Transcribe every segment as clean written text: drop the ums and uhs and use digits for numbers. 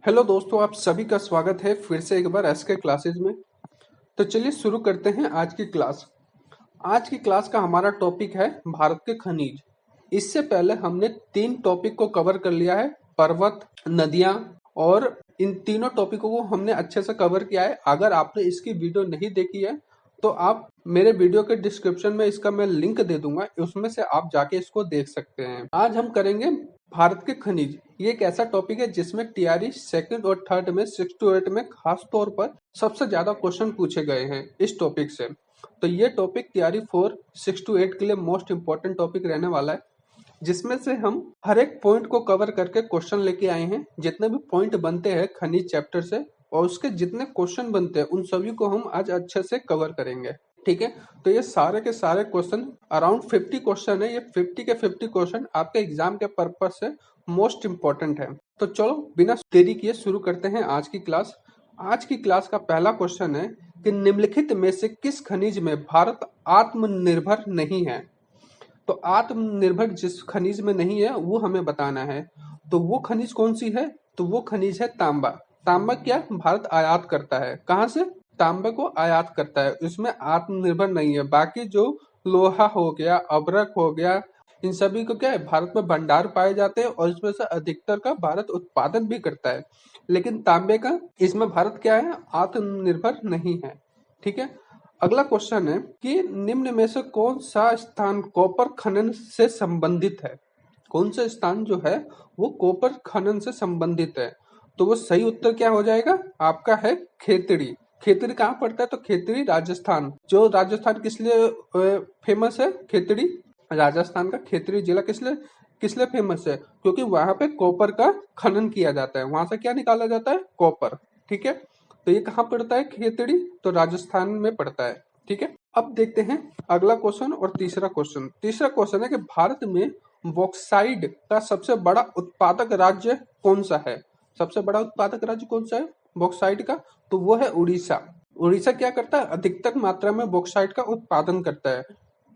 Hello दोस्तों, आप सभी का स्वागत है फिर से एक बार एसके क्लासेज में। तो चलिए शुरू करते हैं आज की क्लास। आज की क्लास का हमारा टॉपिक है भारत के खनिज। इससे पहले हमने 3 टॉपिक को कवर कर लिया है, पर्वत, नदियां, और इन तीनों टॉपिकों को हमने अच्छे से कवर किया है। अगर आपने इसकी वीडियो नहीं देखी है तो आप मेरे वीडियो के डिस्क्रिप्शन में इसका मैं लिंक दे दूंगा, उसमें से आप जाके इसको देख सकते हैं। आज हम करेंगे भारत के खनिज। ये एक ऐसा टॉपिक है जिसमें टीआरई सेकंड और थर्ड में 6 to 8 में खास तौर पर सबसे ज्यादा क्वेश्चन पूछे गए हैं इस टॉपिक से। तो ये टॉपिक टीआरई 4 6 to 8 के लिए मोस्ट इंपॉर्टेंट टॉपिक रहने वाला है, जिसमें से हम हर एक पॉइंट को कवर करके क्वेश्चन लेके आए हैं। जितने भी पॉइंट बनते हैं खनिज चैप्टर से और उसके जितने क्वेश्चन बनते हैं उन सभी को हम आज अच्छे से कवर करेंगे। ठीक है, तो ये सारे के सारे क्वेश्चन अराउंड 50 क्वेश्चन है। ये 50 के 50 क्वेश्चन आपके एग्जाम के पर्पज से मोस्ट इंपॉर्टेंट है। तो चलो बिना देरी किए शुरू करते हैं आज की क्लास। आज की क्लास का पहला क्वेश्चन है कि निम्नलिखित में से किस खनिज में भारत आत्मनिर्भर नहीं है। तो आत्मनिर्भर जिस खनिज में नहीं है वो हमें बताना है। तो वो खनिज कौन सी है? तो वो खनिज है तांबा। तांबा क्या भारत आयात करता है? कहाँ से? तांबा को आयात करता है, इसमें आत्मनिर्भर नहीं है। बाकी जो लोहा हो गया, अभ्रक हो गया, इन सभी को क्या है, भारत में भंडार पाए जाते हैं और इसमें से अधिकतर का भारत उत्पादन भी करता है। लेकिन तांबे का इसमें भारत क्या है, आत्मनिर्भर नहीं है। ठीक है, अगला क्वेश्चन है कि निम्न में से कौन सा स्थान कॉपर खनन से संबंधित है? कौन सा स्थान जो है वो कॉपर खनन से संबंधित है? तो वो सही उत्तर क्या हो जाएगा आपका है खेतड़ी। खेतड़ी कहाँ पड़ता है? तो खेतड़ी राजस्थान। जो राजस्थान किस लिए फेमस है? खेतड़ी राजस्थान का खेतड़ी जिला किस लिए फेमस है? क्योंकि वहां पे कॉपर का खनन किया जाता है। वहां से क्या निकाला जाता है? कॉपर। ठीक है, तो ये कहाँ पड़ता है खेतड़ी? तो राजस्थान में पड़ता है। ठीक है, अब देखते हैं अगला क्वेश्चन और तीसरा क्वेश्चन। तीसरा क्वेश्चन है कि भारत में बॉक्साइट का सबसे बड़ा उत्पादक राज्य कौन सा है? सबसे बड़ा उत्पादक राज्य कौन सा है बॉक्साइट का? तो वो है उड़ीसा। उड़ीसा क्या करता है? अधिकतर मात्रा में बॉक्साइट का उत्पादन करता है।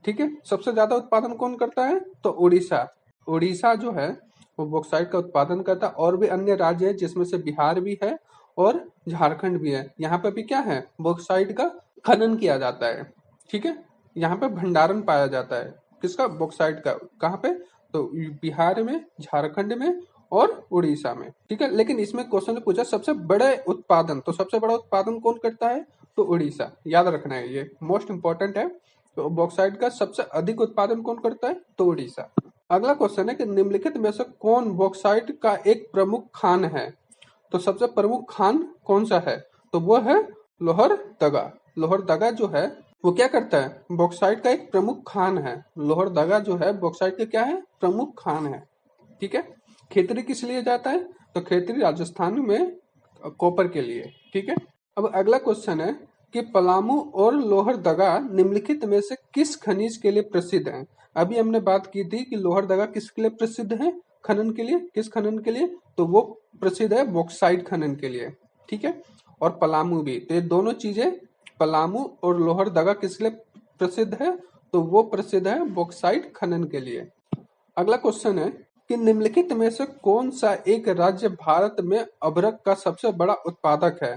ठीक है, सबसे ज्यादा उत्पादन कौन करता है? तो उड़ीसा। उड़ीसा जो है वो बॉक्साइट का उत्पादन करता है। और भी अन्य राज्य है जिसमें से बिहार भी है और झारखंड भी है। यहाँ पे भी क्या है, बॉक्साइट का खनन किया जाता है। ठीक है, यहाँ पे भंडारण पाया जाता है किसका? बॉक्साइट का। कहाँ पे? तो बिहार में, झारखंड में और उड़ीसा में। ठीक है, लेकिन इसमें क्वेश्चन ने पूछा सबसे बड़े उत्पादन, तो सबसे बड़ा उत्पादन कौन करता है? तो उड़ीसा। याद रखना है, ये मोस्ट इंपॉर्टेंट है। तो बॉक्साइट का सबसे अधिक उत्पादन कौन करता है? तो उड़ीसा। अगला क्वेश्चन है कि निम्नलिखित में से कौन बॉक्साइट का एक प्रमुख खान है? तो सबसे प्रमुख खान कौन सा है? तो वो है लोहरदगा। लोहरदगा जो है वो क्या करता है? बॉक्साइट का एक प्रमुख खान है। लोहरदगा जो है बॉक्साइट का क्या है? प्रमुख खान है। ठीक है, खेतड़ी किस लिए जाता है? तो खेतड़ी राजस्थान में कॉपर के लिए। ठीक है, अब अगला क्वेश्चन है कि पलामू और लोहरदगा निम्नलिखित में से किस खनिज के लिए प्रसिद्ध है? अभी हमने बात की थी कि लोहरदगा किसके लिए प्रसिद्ध है? खनन के लिए। किस खनन के लिए? तो वो प्रसिद्ध है बॉक्साइट खनन के लिए। ठीक है, और पलामू भी। तो ये दोनों चीजें, पलामू और लोहरदगा किस लिए प्रसिद्ध है? तो वो प्रसिद्ध है बॉक्साइट खनन के लिए। अगला क्वेश्चन है कि निम्नलिखित में से कौन सा एक राज्य भारत में अभ्रक का सबसे बड़ा उत्पादक है?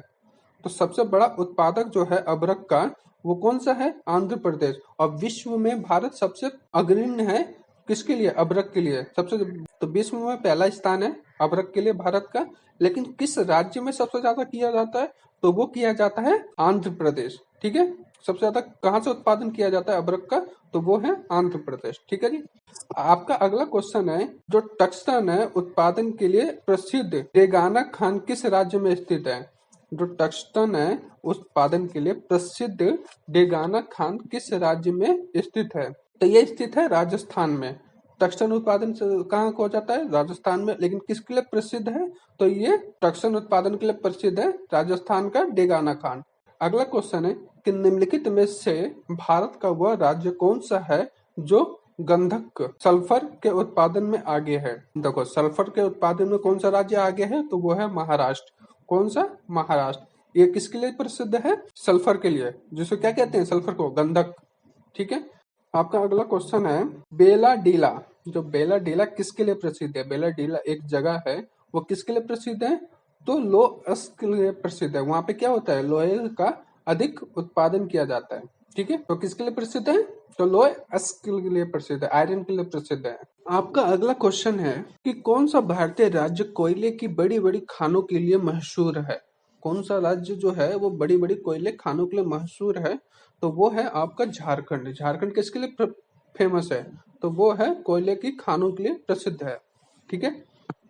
तो सबसे बड़ा उत्पादक जो है अभ्रक का वो कौन सा है? आंध्र प्रदेश। और विश्व में भारत सबसे अग्रणी है किसके लिए? अभ्रक के लिए। सबसे, तो विश्व में पहला स्थान है अभ्रक के लिए भारत का। लेकिन किस राज्य में सबसे ज्यादा किया जाता है? तो वो किया जाता है आंध्र प्रदेश। ठीक है, सबसे ज्यादा कहाँ से उत्पादन किया जाता है अभ्रक का? तो वो है आंध्र प्रदेश। ठीक है जी। आपका अगला क्वेश्चन है, जो टंगस्टन है उत्पादन के लिए प्रसिद्ध डेगाना खान किस राज्य में स्थित है? जो टंगस्टन है उत्पादन के लिए प्रसिद्ध डेगाना खान किस राज्य में स्थित है? तो ये स्थित है राजस्थान में। टंगस्टन उत्पादन से कहाँ हो जाता है? राजस्थान में। लेकिन किसके लिए प्रसिद्ध है? तो ये टंगस्टन उत्पादन के लिए प्रसिद्ध है राजस्थान का डेगाना खान। अगला क्वेश्चन है कि निम्नलिखित में से भारत का वह राज्य कौन सा है जो गंधक सल्फर के उत्पादन में आगे है? देखो, सल्फर के उत्पादन में कौन सा राज्य आगे है? तो वो है महाराष्ट्र। कौन सा? महाराष्ट्र। ये किसके लिए प्रसिद्ध है? सल्फर के लिए, जिसको क्या कहते हैं? सल्फर को गंधक। ठीक है, आपका अगला क्वेश्चन है बेला डीला। जो बेला डीला किसके लिए प्रसिद्ध है? बेला डीला एक जगह है, वो किसके लिए प्रसिद्ध है? तो लोह के लिए प्रसिद्ध है। वहां पे क्या होता है, लोहे का अधिक उत्पादन किया जाता है। ठीक है, तो किसके लिए प्रसिद्ध है, तो लोह के लिए प्रसिद्ध है, आयरन के लिए प्रसिद्ध है। आपका अगला क्वेश्चन है कि कौन सा भारतीय राज्य कोयले की बड़ी बड़ी खानों के लिए मशहूर है। कौन सा राज्य जो है वो बड़ी बड़ी कोयले खानों के लिए मशहूर है, तो वो है आपका झारखंड। झारखंड किसके लिए फेमस है, तो वो है कोयले की खानों के लिए प्रसिद्ध है। ठीक है,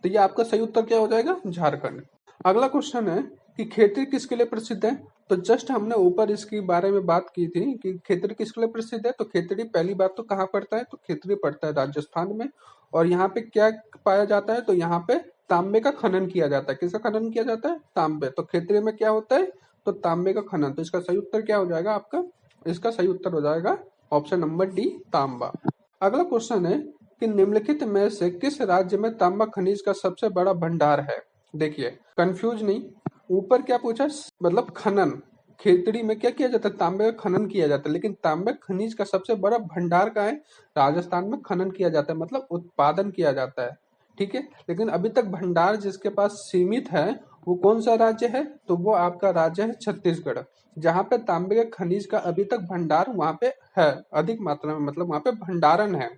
तो ये आपका सही उत्तर क्या हो जाएगा, झारखंड। अगला क्वेश्चन है कि खेतड़ी किसके लिए प्रसिद्ध है। तो जस्ट हमने ऊपर इसके बारे में बात की थी कि खेतड़ी किसके लिए प्रसिद्ध है। तो खेतड़ी पहली बात तो कहाँ पड़ता है, तो खेतड़ी पड़ता है राजस्थान में। और यहाँ पे क्या पाया जाता है, तो यहाँ पे तांबे का खनन किया जाता है। किसका खनन किया जाता है, तांबे। तो खेतड़ी में क्या होता है, तो तांबे का खनन। तो इसका सही उत्तर क्या हो जाएगा आपका, इसका सही उत्तर हो जाएगा ऑप्शन नंबर डी, तांबा। अगला क्वेश्चन है कि निम्नलिखित में से किस राज्य में तांबा खनिज का सबसे बड़ा भंडार है। देखिए, कंफ्यूज नहीं, ऊपर क्या पूछा, मतलब खनन। खेतड़ी में क्या किया जाता है, तांबे का खनन किया जाता है, लेकिन तांबे खनिज का सबसे बड़ा भंडार का है राजस्थान में खनन किया जाता है, मतलब उत्पादन किया जाता है। ठीक है, लेकिन अभी तक भंडार जिसके पास सीमित है वो कौन सा राज्य है, तो वो आपका राज्य है छत्तीसगढ़, जहाँ पे तांबे के खनिज का अभी तक भंडार वहां पे है अधिक मात्रा में, मतलब वहां पे भंडारण है।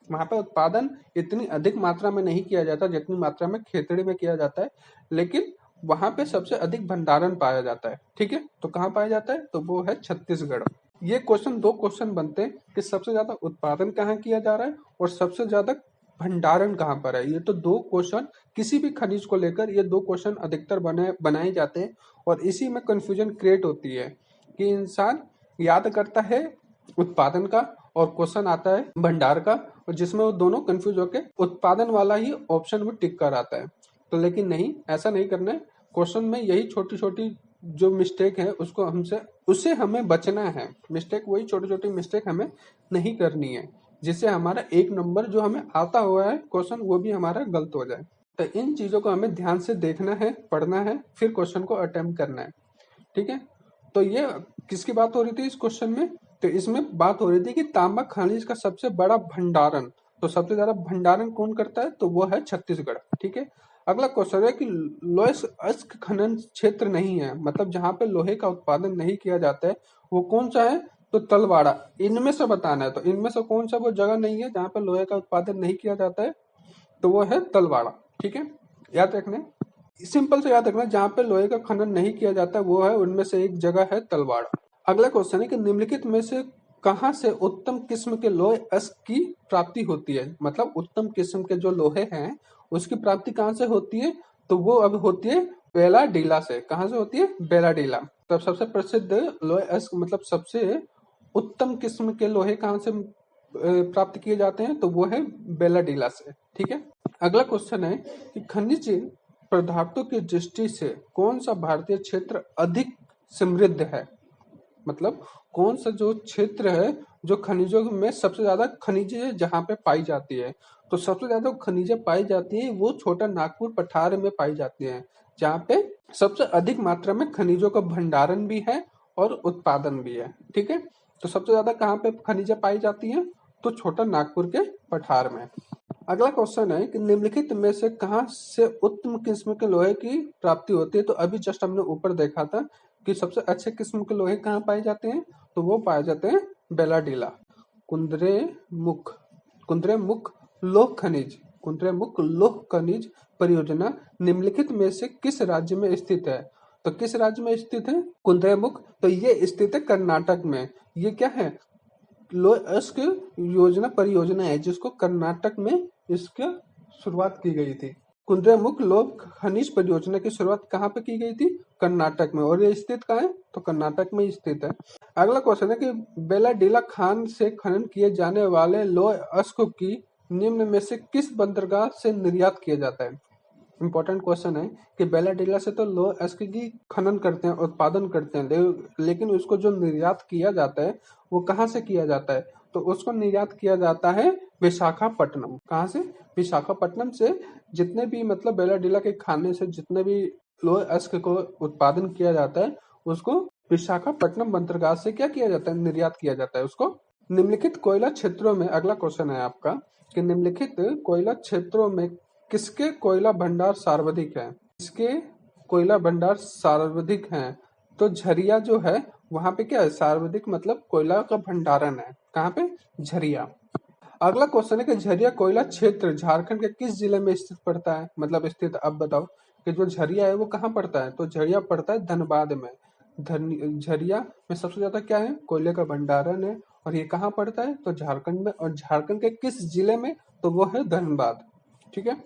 वहां पे उत्पादन इतनी अधिक मात्रा में नहीं किया जाता जितनी मात्रा में खेतड़ी में किया जाता है, लेकिन वहां पे सबसे अधिक भंडारण पाया जाता है। ठीक है, तो कहाँ पाया जाता है, तो वो है छत्तीसगढ़। ये क्वेश्चन, दो क्वेश्चन बनते हैं कि सबसे ज्यादा उत्पादन कहाँ किया जा रहा है और सबसे ज्यादा भंडारण कहाँ पर है। ये तो दो क्वेश्चन, किसी भी खनिज को लेकर ये दो क्वेश्चन अधिकतर बनाए जाते हैं, और इसी में कंफ्यूजन क्रिएट होती है कि इंसान याद करता है उत्पादन का और क्वेश्चन आता है भंडार का, और जिसमें वो दोनों कंफ्यूज होकर उत्पादन वाला ही ऑप्शन में टिक कर आता है। तो लेकिन नहीं, ऐसा नहीं करना है। क्वेश्चन में यही छोटी छोटी जो मिस्टेक है उसको उससे हमें बचना है। मिस्टेक, वही छोटी छोटी मिस्टेक हमें नहीं करनी है, जिससे हमारा एक नंबर जो हमें आता हुआ है क्वेश्चन वो भी हमारा गलत हो जाए। तो इन चीजों को हमें ध्यान से देखना है, पढ़ना है, फिर क्वेश्चन को अटेम्प्ट करना है। ठीक है, तो ये किसकी बात हो रही थी इस क्वेश्चन में, तो इसमें बात हो रही थी कि तांबा खनिज का सबसे बड़ा भंडारण, तो सबसे ज्यादा भंडारण कौन करता है, तो वो है छत्तीसगढ़। ठीक है, अगला क्वेश्चन है कि लोहे अयस्क खनन क्षेत्र नहीं है, मतलब जहां पे लोहे का उत्पादन नहीं किया जाता है वो कौन सा है, तो तलवाड़ा। इनमें से बताना है, तो इनमें से कौन सा वो जगह नहीं है जहां पे लोहे का उत्पादन नहीं किया जाता है, तो वो है तलवाड़ा। ठीक है, याद रखना, सिंपल से याद रखना, जहां पे लोहे का खनन नहीं किया जाता वो है, उनमें से एक जगह है तलवाड़ा। अगला क्वेश्चन है कि निम्नलिखित में से कहां से उत्तम किस्म के लोहे अयस्क की प्राप्ति होती है, मतलब उत्तम किस्म के जो लोहे हैं उसकी प्राप्ति कहां से होती है, तो वो अब होती है बेलाडीला से। कहां से होती है, बेलाडीला। तब सबसे प्रसिद्ध लोहे अयस्क, मतलब सबसे उत्तम किस्म के लोहे कहां से प्राप्त किए जाते हैं, तो वो है बेलाडीला से। ठीक है, अगला क्वेश्चन है कि खनिज पदार्थों की दृष्टि से कौन सा भारतीय क्षेत्र अधिक समृद्ध है, मतलब कौन सा जो क्षेत्र है जो खनिजों में सबसे ज्यादा खनिजें जहां पे पाई जाती है, तो सबसे ज्यादा खनिजें पाई जाती है वो छोटा नागपुर पठार में पाई जाती है, जहाँ पे सबसे अधिक मात्रा में खनिजों का भंडारण भी है और उत्पादन भी है। ठीक है, तो सबसे ज्यादा कहाँ पे खनिजें पाई जाती है, तो छोटा नागपुर के पठार में। अगला क्वेश्चन है कि निम्नलिखित में से कहां से उत्तम किस्म के लोहे की प्राप्ति होती है, तो अभी जस्ट हमने ऊपर देखा था कि सबसे अच्छे किस्म के लोहे कहाँ पाए जाते हैं, तो वो पाए जाते हैं बेलाडीला। कुंद्रेमुख कुंद्रेमुख लोह खनिज कुंद्रेमुख लोह खनिज परियोजना निम्नलिखित में से किस राज्य में स्थित है, तो किस राज्य में स्थित है कुंद्रेमुख, तो ये स्थित है कर्नाटक में। ये क्या है, लोह अयस्क योजना परियोजना है जिसको कर्नाटक में इसका शुरुआत की गई थी। कुंद्रेमुख लोह खनिज परियोजना की शुरुआत कहाँ पे की गई थी, कर्नाटक में, और ये स्थित कहाँ है, तो कर्नाटक में स्थित है। अगला क्वेश्चन है कि बेलाडीला खान से खनन किए जाने वाले लोह अयस्क की निम्न में से किस बंदरगाह से निर्यात किया जाता है। इंपॉर्टेंट क्वेश्चन है कि बेलाडीला से तो लोह अयस्क की खनन करते हैं, उत्पादन करते हैं, लेकिन उसको जो निर्यात किया जाता है वो कहाँ से किया जाता है, तो उसको निर्यात किया जाता है विशाखापट्टनम। कहाँ से, विशाखापट्टनम से। जितने भी मतलब बेलाडीला के खाने से जितने भी लोह अयस्क को उत्पादन किया जाता है उसको विशाखापट्टनम बंदरगाह से क्या किया जाता है, निर्यात किया जाता है उसको। निम्नलिखित कोयला क्षेत्रों में, अगला क्वेश्चन है आपका कि निम्नलिखित कोयला क्षेत्रों में किसके कोयला भंडार सर्वाधिक है, किसके कोयला भंडार सर्वाधिक हैं? तो झरिया जो है वहां पे क्या है, सर्वाधिक मतलब कोयला का भंडारण है, कहाँ पे, झरिया। अगला क्वेश्चन है कि झरिया कोयला क्षेत्र झारखंड के किस जिले में स्थित पड़ता है, मतलब स्थित, अब बताओ कि जो झरिया है वो कहाँ पड़ता है, तो झरिया पड़ता है धनबाद में। झरिया में सबसे ज्यादा क्या है, कोयले का भंडारण है, और ये कहाँ पड़ता है, तो झारखंड में, और झारखंड के किस जिले में, तो वो है धनबाद। ठीक है।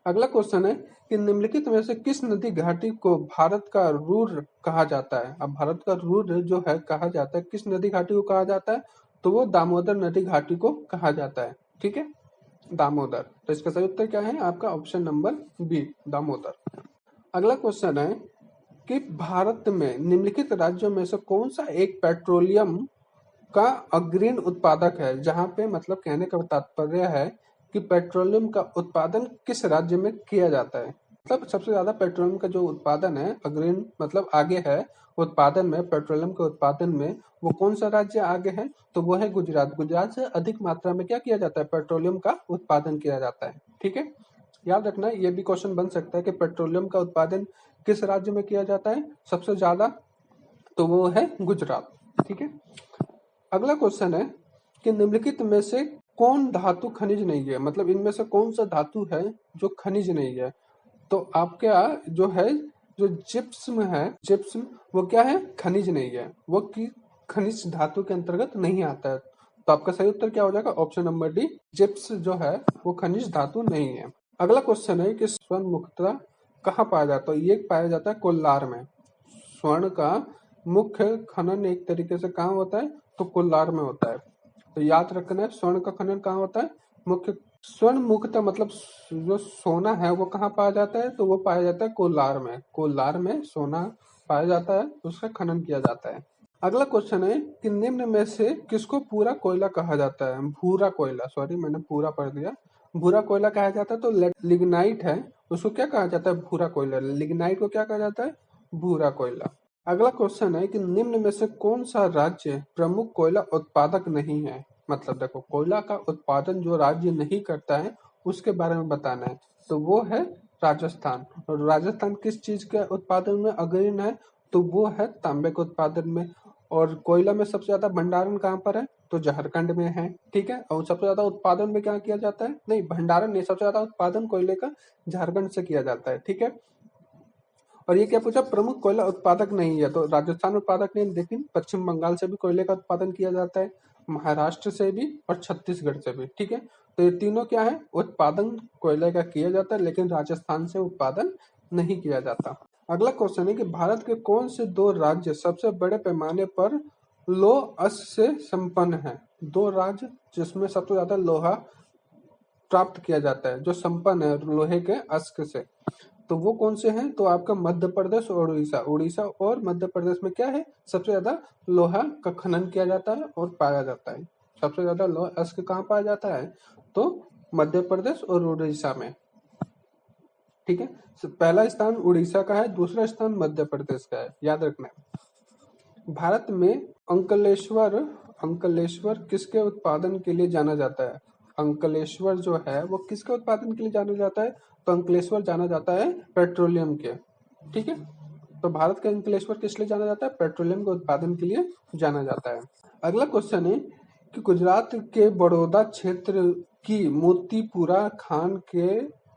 अगला क्वेश्चन है कि निम्नलिखित में से किस नदी घाटी को भारत का रूर कहा जाता है। अब भारत का रूर जो है कहा जाता है, किस नदी घाटी को कहा जाता है, तो वो दामोदर नदी घाटी को कहा जाता है। ठीक है, दामोदर। तो इसका सही उत्तर क्या है आपका, ऑप्शन नंबर बी, दामोदर। अगला क्वेश्चन है कि भारत में निम्नलिखित राज्यों में से कौन सा एक पेट्रोलियम का अग्रणी उत्पादक है, जहां पे मतलब कहने का तात्पर्य है कि पेट्रोलियम का उत्पादन किस राज्य में किया जाता है, मतलब सबसे ज्यादा पेट्रोलियम का जो उत्पादन है, अग्रणी मतलब आगे है उत्पादन में, पेट्रोलियम के उत्पादन में, वो कौन सा राज्य आगे है, तो वो है गुजरात। गुजरात से अधिक मात्रा में क्या किया जाता है, पेट्रोलियम का उत्पादन किया जाता है। ठीक है, याद रखना, ये भी क्वेश्चन बन सकता है कि पेट्रोलियम का उत्पादन किस राज्य में किया जाता है सबसे ज्यादा, तो वो है गुजरात। ठीक है। अगला क्वेश्चन है कि निम्नलिखित में से कौन धातु खनिज नहीं है, मतलब इनमें से कौन सा धातु है जो खनिज नहीं है, तो आपका जो है, जो जिप्सम है, जिप्सम वो क्या है, खनिज नहीं है, वो की खनिज धातु के अंतर्गत नहीं आता है। तो आपका सही उत्तर क्या हो जाएगा, ऑप्शन नंबर डी, जिप्स जो है वो खनिज धातु नहीं है। अगला क्वेश्चन है कि स्वर्ण मुक्ता कहाँ पाया जाता है, ये पाया जाता है कोल्लार में। स्वर्ण का मुख्य खनन एक तरीके से कहाँ होता है, तो कोल्लार में होता है। तो याद रखना है, स्वर्ण का खनन कहाँ होता है, मुख्य, स्वर्ण मुक्ता मतलब जो सोना है वो कहाँ पाया जाता है, तो वो पाया जाता है कोल्लार में। कोल्लार में सोना पाया जाता है, उसका खनन किया जाता है। अगला क्वेश्चन है कि निम्न में से किसको पूरा कोयला कहा जाता है, भूरा कोयला, सॉरी मैंने पूरा पढ़ दिया, भूरा कोयला कहा जाता है। तो लिग्नाइट है, उसको क्या कहा जाता है, भूरा कोयला। लिग्नाइट को क्या कहा जाता है, भूरा कोयला। अगला क्वेश्चन है कि निम्न में से कौन सा राज्य प्रमुख कोयला उत्पादक नहीं है, मतलब देखो कोयला का उत्पादन जो राज्य नहीं करता है उसके बारे में बताना है, तो वो है राजस्थान। और राजस्थान किस चीज के उत्पादन में अग्रणी है, तो वो है तांबे के उत्पादन में। और कोयला में सबसे ज्यादा भंडारण कहाँ पर है, तो झारखंड में है। ठीक है, और सबसे ज्यादा उत्पादन में क्या किया जाता है, नहीं भंडारण नहीं, सबसे ज्यादा उत्पादन कोयले का झारखंड से किया जाता है। ठीक है, और ये क्या पूछा, प्रमुख कोयला उत्पादक नहीं है, तो राजस्थान उत्पादक नहीं, लेकिन पश्चिम बंगाल से भी कोयले का उत्पादन किया जाता है, महाराष्ट्र से भी और छत्तीसगढ़ से भी। ठीक है, तो ये तीनों क्या है, उत्पादन कोयले का किया जाता है, लेकिन राजस्थान से उत्पादन नहीं किया जाता। अगला क्वेश्चन है कि भारत के कौन से दो राज्य सबसे बड़े पैमाने पर लौह अयस्क से संपन्न है, दो राज्य जिसमें सबसे ज्यादा लोहा प्राप्त किया जाता है, जो संपन्न है लोहे के अयस्क से, तो वो कौन से हैं, तो आपका मध्य प्रदेश और उड़ीसा। उड़ीसा और मध्य प्रदेश में क्या है, सबसे ज्यादा लोहा का खनन किया जाता है और पाया जाता है। सबसे ज्यादा लोहा अयस्क कहाँ पाया जाता है, तो मध्य प्रदेश और उड़ीसा में। ठीक है, पहला स्थान उड़ीसा का है, दूसरा स्थान मध्य प्रदेश का है, याद रखना है। भारत में अंकलेश्वर, अंकलेश्वर किसके उत्पादन के लिए जाना जाता है, अंकलेश्वर जो है वो किसके उत्पादन के लिए जाना जाता है, तो अंकलेश्वर जाना जाता है पेट्रोलियम के। ठीक है, तो भारत का अंकलेश्वर किस लिए जाना जाता है, पेट्रोलियम के उत्पादन के लिए जाना जाता है। अगला क्वेश्चन है कि गुजरात के बड़ौदा क्षेत्र की मोतीपुरा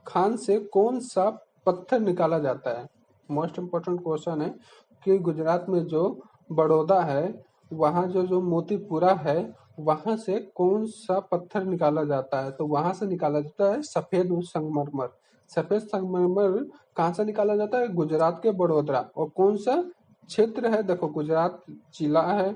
खान से कौन सा पत्थर निकाला जाता है। मोस्ट इम्पोर्टेंट क्वेश्चन है कि गुजरात में जो बड़ौदा है, वहाँ जो जो मोतीपुरा है, वहां से कौन सा पत्थर निकाला जाता है, तो वहां से निकाला जाता है सफेद संगमरमर। सफेद संगमरमर कहाँ से निकाला जाता है, गुजरात के बड़ोदरा। और कौन सा क्षेत्र है, देखो गुजरात जिला है,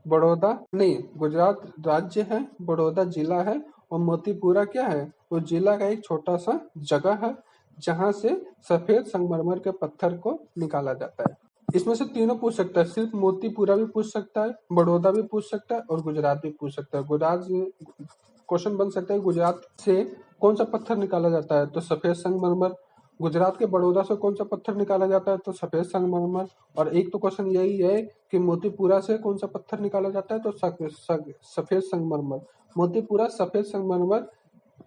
बड़ौदा नहीं, गुजरात राज्य है, बड़ौदा जिला है, और मोतीपुरा क्या है, वो जिला का एक छोटा सा जगह है जहां से सफेद संगमरमर के पत्थर को निकाला जाता है। इसमें से तीनों पूछ सकता है, सिर्फ मोतीपुरा भी पूछ सकता है, बड़ौदा भी पूछ सकता है, और गुजरात भी पूछ सकता है। गुजरात क्वेश्चन बन सकता है, गुजरात से कौन सा पत्थर निकाला जाता है, तो सफेद संगमरमर। गुजरात के बड़ौदा से कौन सा पत्थर निकाला जाता है, तो सफेद संगमरमर। और एक तो क्वेश्चन यही है कि मोतीपुरा से कौन सा पत्थर निकाला जाता है, तो सफेद संगमरमर। मोतीपुरा सफेद संगमरमर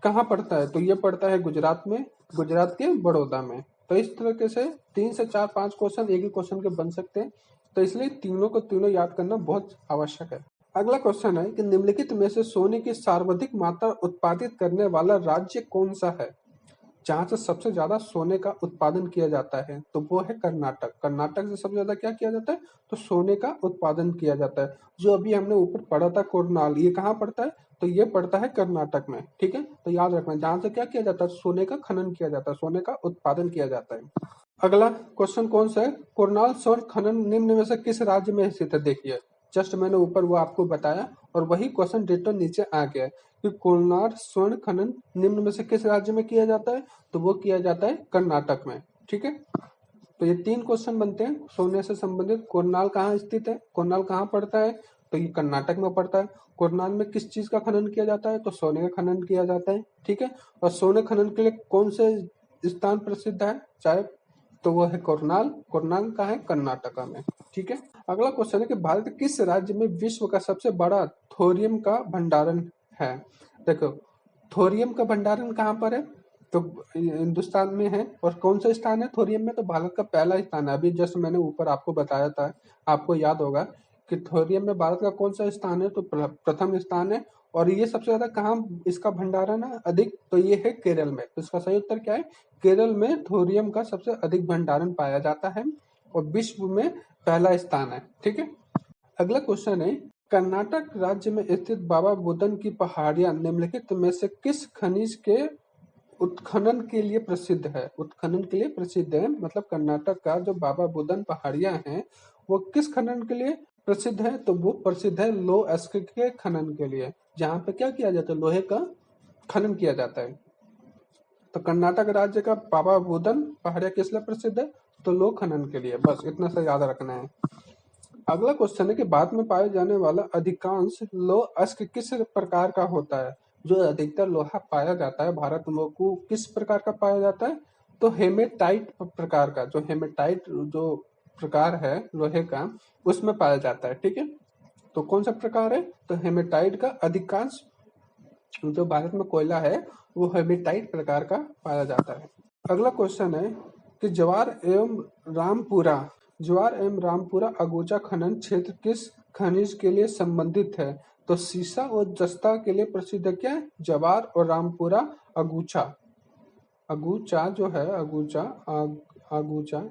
कहाँ पड़ता है, तो ये पड़ता है गुजरात में, गुजरात के बड़ौदा में। तो इस तरीके से 3 से 4 5 क्वेश्चन एक ही क्वेश्चन के बन सकते हैं, तो इसलिए तीनों को तीनों याद करना बहुत आवश्यक है। अगला क्वेश्चन है कि निम्नलिखित में से सोने की सर्वाधिक मात्रा उत्पादित करने वाला राज्य कौन सा है? जहां से सबसे ज्यादा सोने का उत्पादन किया जाता है तो वो है कर्नाटक। कर्नाटक से सबसे ज्यादा क्या किया जाता है? तो सोने का उत्पादन किया जाता है। जो अभी हमने ऊपर पढ़ा था कोरनाल, ये कहाँ पड़ता है? तो ये पड़ता है कर्नाटक में। ठीक है, तो याद रखना जहां से क्या किया जाता है? सोने का खनन किया जाता है, सोने का उत्पादन किया जाता है। अगला क्वेश्चन कौन सा है? कोरनाल स्वर्ण खनन निम्न में से किस राज्य में स्थित है? देखिए, जस्ट मैंने ऊपर वो आपको बताया और वही क्वेश्चन रिटर्न नीचे आ गया है कि कोरनाल स्वर्ण खनन निम्न में से किस राज्य में किया जाता है? तो वो किया जाता है कर्नाटक में। ठीक है, तो ये 3 क्वेश्चन बनते हैं सोने से संबंधित। कोरनाल कहाँ स्थित है? कोरनाल कहाँ पड़ता है? तो ये कर्नाटक में पड़ता है। कोरनाल में किस चीज का खनन किया जाता है? तो सोने का खनन किया जाता है। ठीक है, और सोने खनन के लिए कौन से स्थान प्रसिद्ध है? चाहे तो वो है कोरनाल। कोरनाल का है कर्नाटका में। ठीक है, अगला क्वेश्चन है कि भारत के किस राज्य में विश्व का सबसे बड़ा थोरियम का भंडारण है? देखो, थोरियम का भंडारण कहाँ पर है? तो हिंदुस्तान में है। और कौन सा स्थान है थोरियम में? तो भारत का पहला स्थान है। अभी जस्ट मैंने ऊपर आपको बताया था, आपको याद होगा कि थोरियम में भारत का कौन सा स्थान है? तो प्रथम स्थान है। और ये सबसे ज्यादा कहाँ इसका भंडारण है अधिक? तो ये है केरल में। तो इसका सही उत्तर क्या है? केरल में थोरियम का सबसे अधिक भंडारण पाया जाता है और विश्व में पहला स्थान है। ठीक है, अगला क्वेश्चन है कर्नाटक राज्य में स्थित बाबा बुदन की पहाड़ियां निम्नलिखित में से किस खनिज के उत्खनन के लिए प्रसिद्ध है? उत्खनन के लिए प्रसिद्ध है, मतलब कर्नाटक का जो बाबा बुदन पहाड़ियां हैं वो किस खनन के लिए प्रसिद्ध है? तो वो प्रसिद्ध है लो अस्क के खनन के लिए, जहाँ पे क्या किया जाता है? लोहे का खनन किया जाता है। तो कर्नाटक राज्य का बाबा बुदन पहाड़िया किस लिए प्रसिद्ध है? तो लोह खनन के लिए। बस इतना सा याद रखना है। अगला क्वेश्चन है कि भारत में पाए जाने वाला अधिकांश लोह अयस्क किस प्रकार का होता है? जो अधिकतर लोहा पाया जाता है भारत में को किस प्रकार का पाया जाता है? तो हेमेटाइट प्रकार का। जो हेमेटाइट जो प्रकार है लोहे का उसमें पाया जाता है। ठीक है, तो कौन सा प्रकार है? तो हेमेटाइट का अधिकांश जो भारत में कोयला है वो हेमेटाइट प्रकार का पाया जाता है। अगला क्वेश्चन है कि ज्वार एवं रामपुरा अगुचा खनन क्षेत्र किस खनिज के लिए संबंधित है? तो सीसा और जस्ता के लिए प्रसिद्ध क्या है? जवार और रामपुरा अगुचा। अगुचा जो है अगुचा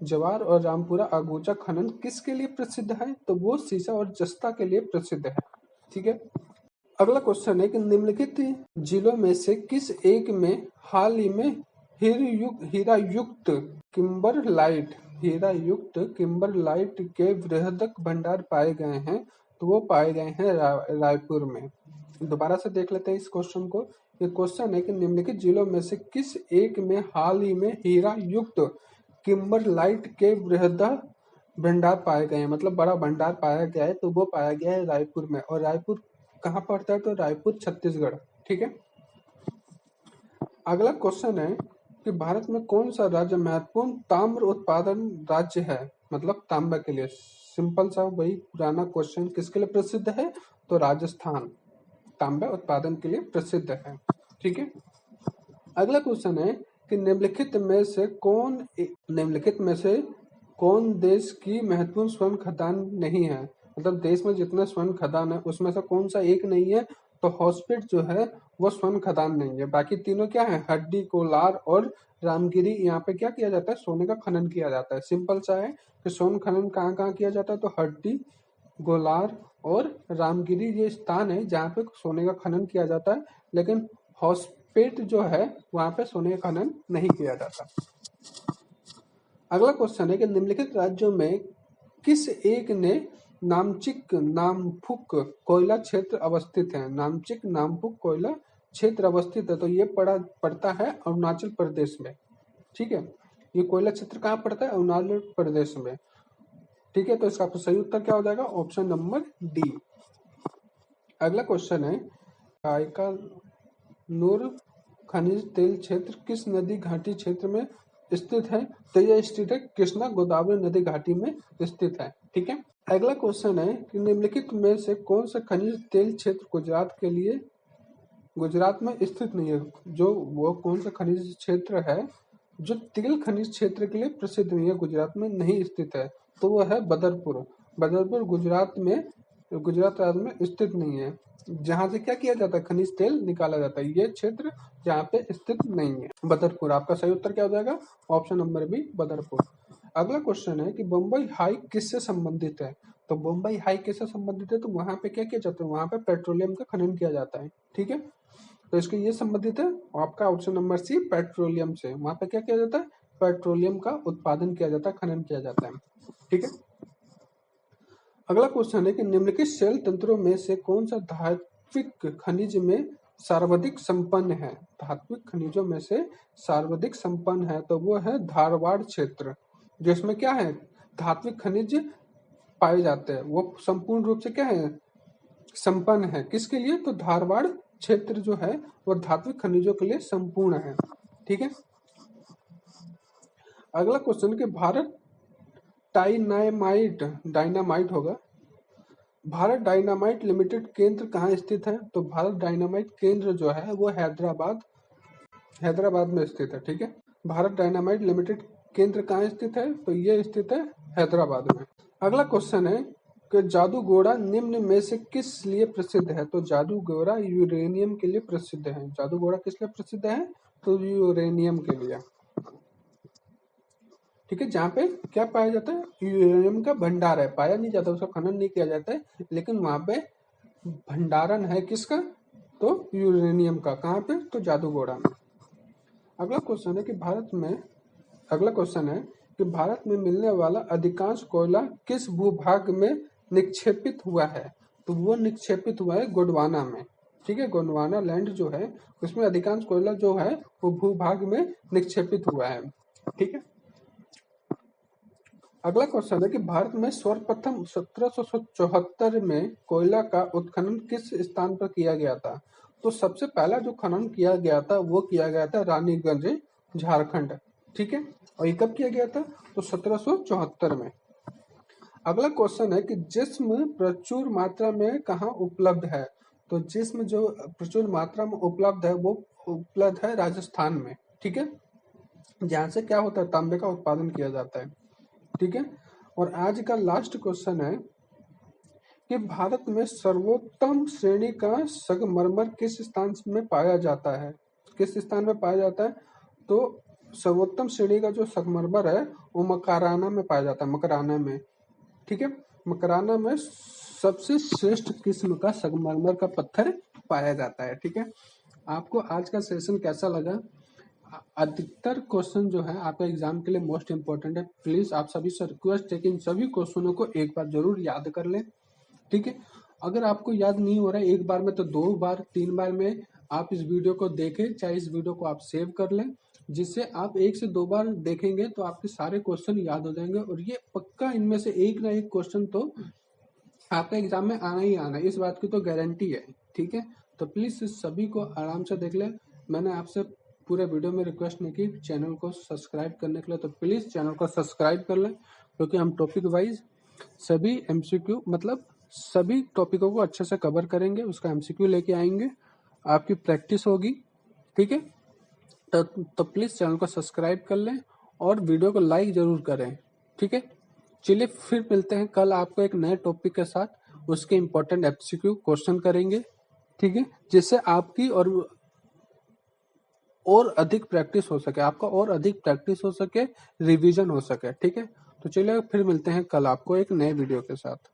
जवार और रामपुरा अगुचा खनन किसके लिए प्रसिद्ध है? तो वो सीसा और जस्ता के लिए प्रसिद्ध है। ठीक है, अगला क्वेश्चन है कि निम्नलिखित जिलों में से किस एक में हाल ही में हीरा युक्त किम्बरलाइट के बृहद भंडार पाए गए हैं? तो वो पाए गए हैं रायपुर में। दोबारा से देख लेते हैं इस क्वेश्चन को। ये क्वेश्चन है कि निम्नलिखित जिलों में से किस एक में हाल ही में हीरा युक्त किम्बरलाइट के बृहद भंडार पाए गए हैं, मतलब बड़ा भंडार पाया गया है। तो वो पाया गया है रायपुर में। और रायपुर कहाँ पड़ता है? तो रायपुर छत्तीसगढ़। ठीक है, अगला क्वेश्चन है कि भारत में कौन सा राज्य महत्वपूर्ण ताम्र उत्पादन राज्य है? मतलब तांबा के लिए। सिंपल सा वही पुराना क्वेश्चन, किसके लिए प्रसिद्ध है? तो राजस्थान तांबा उत्पादन के लिए प्रसिद्ध है। ठीक है, अगला क्वेश्चन है कि निम्नलिखित में से कौन देश की महत्वपूर्ण स्वर्ण खदान नहीं है? मतलब देश में जितने स्वर्ण खदान है उसमें से कौन सा एक नहीं है? तो हॉस्पिट जो है वो स्वर्ण खदान नहीं है। बाकी तीनों क्या है? हड्डी, कोलार और रामगिरी। यहाँ पे क्या किया जाता है? सोने का खनन किया जाता है। सिंपल सा है कि स्वर्ण खनन कहाँ कहाँ किया जाता है? तो हड्डी, गोलार और रामगिरी ये स्थान है जहाँ पे सोने का खनन किया जाता है। लेकिन हॉस्पेट जो है वहां पे सोने का खनन नहीं किया जाता। अगला क्वेश्चन है कि निम्नलिखित राज्यों में किस एक ने नामचिक नामफुक कोयला क्षेत्र अवस्थित है? नामचिक नामफुक कोयला क्षेत्र अवस्थित है, तो ये पड़ता है अरुणाचल प्रदेश में। ठीक है, ये कोयला क्षेत्र कहाँ पड़ता है? अरुणाचल प्रदेश में। ठीक है, तो इसका सही उत्तर क्या हो जाएगा? Option number D. अगला क्वेश्चन है कायका नूर खनिज तेल क्षेत्र किस नदी घाटी क्षेत्र में स्थित है? तो यह स्थित है कृष्णा गोदावरी नदी घाटी में स्थित है। ठीक है, अगला क्वेश्चन है कि निम्नलिखित में से कौन सा खनिज तेल क्षेत्र गुजरात में स्थित नहीं है? जो वो कौन सा खनिज क्षेत्र है जो तेल खनिज क्षेत्र के लिए प्रसिद्ध नहीं है, गुजरात में नहीं स्थित है, तो वो है बदरपुर। बदरपुर गुजरात राज्य में स्थित नहीं है, जहां से क्या किया जाता है, खनिज तेल निकाला जाता है। ये क्षेत्र जहाँ पे स्थित नहीं है, बदरपुर। आपका सही उत्तर क्या हो जाएगा, ऑप्शन नंबर बी, बदरपुर। अगला क्वेश्चन है कि बम्बई हाई किससे संबंधित है। तो बम्बई हाई किससे संबंधित है, तो वहां पे क्या किया जाता है, वहां पे पेट्रोलियम का खनन किया जाता है। ठीक है, तो इसके ये संबंधित है आपका ऑप्शन नंबर सी, पेट्रोलियम से। वहां पे क्या किया जाता है, पेट्रोलियम का उत्पादन किया जाता है, खनन किया जाता है। ठीक है, अगला क्वेश्चन है कि निम्नलिखित शेल तंत्रों में से कौन सा धात्विक खनिज में सर्वाधिक संपन्न है। धात्विक खनिजों में से सर्वाधिक संपन्न है, तो वो है धारवाड़ क्षेत्र, जिसमें क्या है, धात्विक खनिज पाए जाते हैं। वो संपूर्ण रूप से क्या है, संपन्न है। किसके लिए, तो धारवाड़ क्षेत्र जो है वो धात्विक खनिजों के लिए संपूर्ण है। ठीक है, अगला क्वेश्चन कि भारत डायनामाइट होगा, भारत डायनामाइट लिमिटेड केंद्र कहाँ स्थित है। तो भारत डायनामाइट केंद्र जो है वो हैदराबाद में स्थित है। ठीक है, भारत डायनामाइट लिमिटेड केंद्र कहाँ स्थित है, तो ये स्थित है हैदराबाद में। अगला क्वेश्चन है कि जादूगोड़ा निम्न में से किस लिए प्रसिद्ध है। तो जादूगोड़ा यूरेनियम के लिए प्रसिद्ध है। जादूगोड़ा किस लिए प्रसिद्ध है, तो यूरेनियम के लिए। ठीक है, जहाँ पे क्या पाया जाता है, यूरेनियम का भंडार है, पाया नहीं जाता, उसका खनन नहीं किया जाता है, लेकिन वहां पे भंडारण है किसका, तो यूरेनियम का। कहाँ पे, तो जादूगोड़ा में। अगला क्वेश्चन है कि भारत में मिलने वाला अधिकांश कोयला किस भूभाग में निक्षेपित हुआ है। तो वो निक्षेपित हुआ है गोंडवाना में। ठीक है, गोंडवाना लैंड जो है उसमें अधिकांश कोयला जो है वो भूभाग में निक्षेपित हुआ है। ठीक है, अगला क्वेश्चन है कि भारत में सर्वप्रथम 1774 में कोयला का उत्खनन किस स्थान पर किया गया था। तो सबसे पहला जो खनन किया गया था वो किया गया था रानीगंज, झारखंड। ठीक है, और ये कब किया गया था, तो 1774 में। अगला क्वेश्चन है कि जिस्म प्रचुर मात्रा में कहाँ उपलब्ध है। तो जिस्म जो प्रचुर मात्रा में उपलब्ध है वो उपलब्ध है राजस्थान में। ठीक है, जहाँ से क्या होता है, तांबे का उत्पादन किया जाता है। ठीक है, और आज का लास्ट क्वेश्चन है कि भारत में सर्वोत्तम श्रेणी का संगमरमर किस स्थान में पाया जाता है। किस स्थान में पाया जाता है, तो सर्वोत्तम श्रेणी का जो संगमरमर है वो मकराना में पाया जाता है, मकराना में। ठीक है, मकराना में सबसे श्रेष्ठ किस्म का संगमरमर का पत्थर पाया जाता है। ठीक है, आपको आज का सेशन कैसा लगा। अधिकतर क्वेश्चन जो है आपका एग्जाम के लिए मोस्ट इंपोर्टेंट है। प्लीज आप सभी से रिक्वेस्ट है कि इन सभी क्वेश्चनों को एक बार जरूर याद कर लें। ठीक है, अगर आपको याद नहीं हो रहा है एक बार में, तो 2 बार 3 बार में आप इस वीडियो को देखें, चाहे इस वीडियो को आप सेव कर लें, जिससे आप 1 से 2 बार देखेंगे तो आपके सारे क्वेश्चन याद हो जाएंगे। और ये पक्का इनमें से एक ना एक क्वेश्चन तो आपका एग्जाम में आना ही आना है, इस बात की तो गारंटी है। ठीक है, तो प्लीज इस सभी को आराम से देख लें। मैंने आपसे पूरे वीडियो में रिक्वेस्ट नहीं की चैनल को सब्सक्राइब करने के लिए, तो प्लीज चैनल को सब्सक्राइब कर लें, क्योंकि हम टॉपिक वाइज सभी एमसीक्यू मतलब सभी टॉपिकों को अच्छे से कवर करेंगे, उसका एमसीक्यू लेके आएंगे, आपकी प्रैक्टिस होगी। ठीक है, तो प्लीज चैनल को सब्सक्राइब कर लें और वीडियो को लाइक जरूर करें। ठीक है, चलिए फिर मिलते हैं कल आपको एक नए टॉपिक के साथ, उसके इम्पोर्टेंट एमसीक्यू क्वेश्चन करेंगे। ठीक है, जिससे आपकी और अधिक प्रैक्टिस हो सके, आपका और अधिक प्रैक्टिस हो सके, रिवीजन हो सके। ठीक है, तो चलिए फिर मिलते हैं कल आपको एक नए वीडियो के साथ।